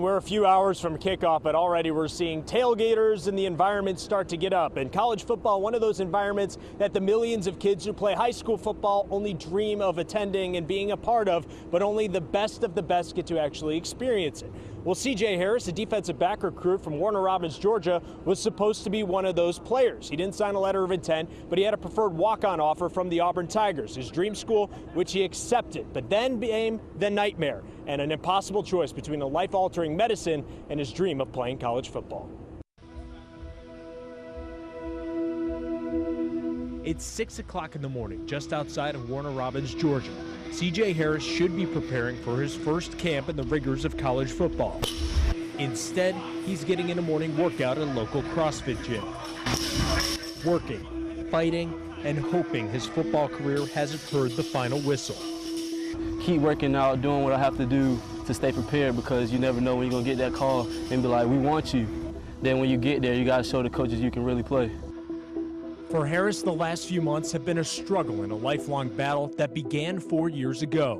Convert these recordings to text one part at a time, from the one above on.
We're a few hours from kickoff, but already we're seeing tailgaters and the environment start to get up. And college football, one of those environments that the millions of kids who play high school football only dream of attending and being a part of, but only the best of the best get to actually experience it. Well, C.J. Harris, a defensive back recruit from Warner Robins, Georgia, was supposed to be one of those players. He didn't sign a letter of intent, but he had a preferred walk-on offer from the Auburn Tigers, his dream school, which he accepted, but then became the nightmare and an impossible choice between a life-altering medicine and his dream of playing college football. It's 6 o'clock in the morning, just outside of Warner Robins, Georgia. C.J. Harris should be preparing for his first camp in the rigors of college football. Instead, he's getting in a morning workout at a local CrossFit gym. Working, fighting, and hoping his football career hasn't heard the final whistle. Keep working out, doing what I have to do to stay prepared, because you never know when you're going to get that call and be like, we want you. Then when you get there, you got to show the coaches you can really play. For Harris, the last few months have been a struggle and a lifelong battle that began 4 years ago.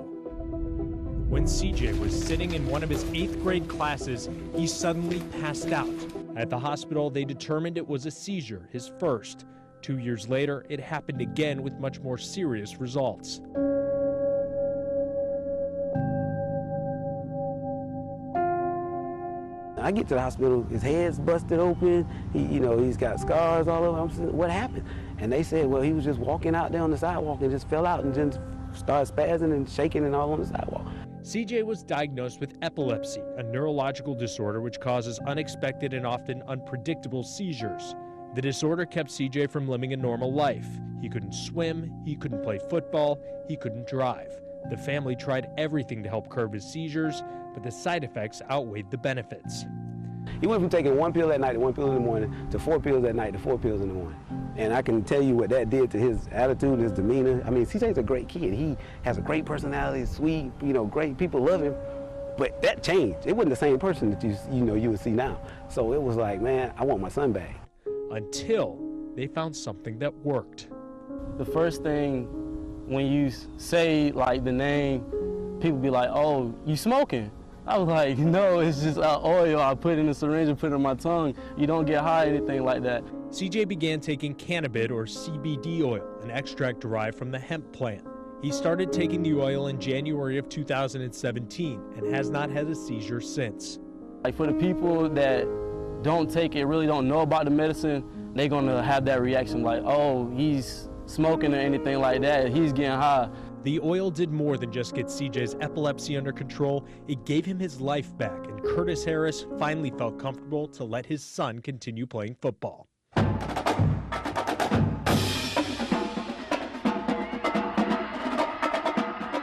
When CJ was sitting in one of his 8th grade classes, he suddenly passed out. At the hospital, they determined it was a seizure, his first. 2 years later, it happened again with much more serious results. I get to the hospital, his head's busted open, he's got scars all over. I'm saying, what happened? And they said, well, he was just walking out there on the sidewalk and just fell out and just started spazzing and shaking and all on the sidewalk. CJ was diagnosed with epilepsy, a neurological disorder which causes unexpected and often unpredictable seizures. The disorder kept CJ from living a normal life. He couldn't swim, he couldn't play football, he couldn't drive. The family tried everything to help curb his seizures, but the side effects outweighed the benefits. He went from taking 1 pill at night to 1 pill in the morning to 4 pills at night to 4 pills in the morning. And I can tell you what that did to his attitude, his demeanor. I mean, CJ's a great kid. He has a great personality, sweet, great. People love him. But that changed. It wasn't the same person that you would see now. So it was like, man, I want my son back. Until they found something that worked. The first thing, when you say like the name, people be like, oh, you smoking? I was like, no, it's just oil. I put it in a syringe and put it on my tongue. You don't get high, anything like that. CJ began taking cannabis or CBD oil, an extract derived from the hemp plant. He started taking the oil in January of 2017 and has not had a seizure since. Like for the people that don't take it, really don't know about the medicine, they're gonna have that reaction like, oh, he's smoking or anything like that, he's getting high. The oil did more than just get CJ's epilepsy under control. It gave him his life back, and Curtis Harris finally felt comfortable to let his son continue playing football.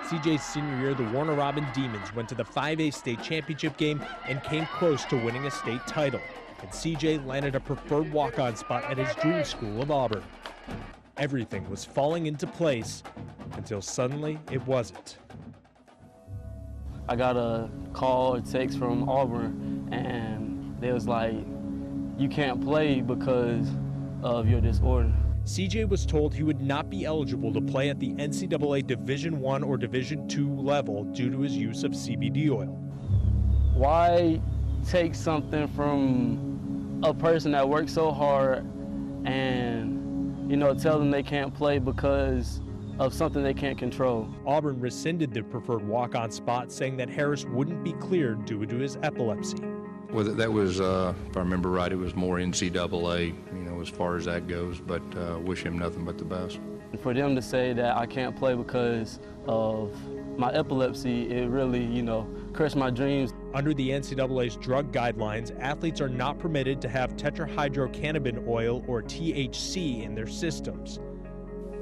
CJ's senior year, the Warner Robins Demons went to the 5A state championship game and came close to winning a state title. And CJ landed a preferred walk-on spot at his dream school of Auburn. Everything was falling into place until suddenly it wasn't. I got a call or text from Auburn, and they was like, you can't play because of your disorder. CJ was told he would not be eligible to play at the NCAA Division I or Division II level due to his use of CBD oil. Why take something from a person that works so hard and tell them they can't play because of something they can't control? Auburn rescinded the preferred walk-on spot, saying that Harris wouldn't be cleared due to his epilepsy. Well, that was, if I remember right, it was more NCAA, as far as that goes, but wish him nothing but the best. For them to say that I can't play because of my epilepsy, it really, crushed my dreams. Under the NCAA's drug guidelines, athletes are not permitted to have tetrahydrocannabinol oil or THC in their systems.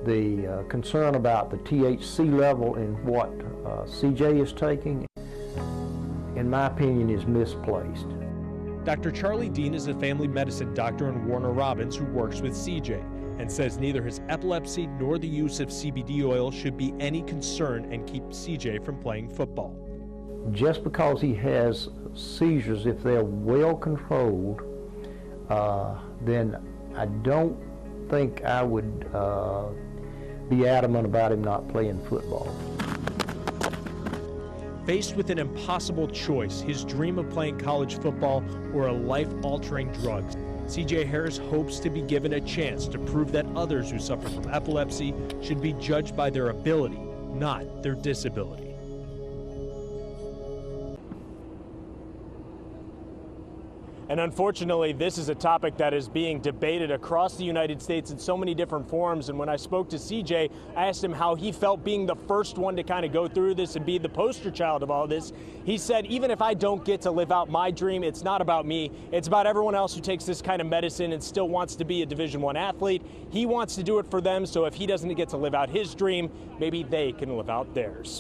The concern about the THC level in what CJ is taking, in my opinion, is misplaced. Dr. Charlie Dean is a family medicine doctor in Warner Robins who works with CJ and says neither his epilepsy nor the use of CBD oil should be any concern and keep CJ from playing football. Just because he has seizures, if they're well controlled, then I don't think I would be adamant about him not playing football. Faced with an impossible choice, his dream of playing college football or a life-altering drug, C.J. Harris hopes to be given a chance to prove that others who suffer from epilepsy should be judged by their ability, not their disability. And unfortunately, this is a topic that is being debated across the United States in so many different forms. And when I spoke to CJ, I asked him how he felt being the first one to kind of go through this and be the poster child of all this. He said, even if I don't get to live out my dream, it's not about me. It's about everyone else who takes this kind of medicine and still wants to be a Division I athlete. He wants to do it for them, so if he doesn't get to live out his dream, maybe they can live out theirs.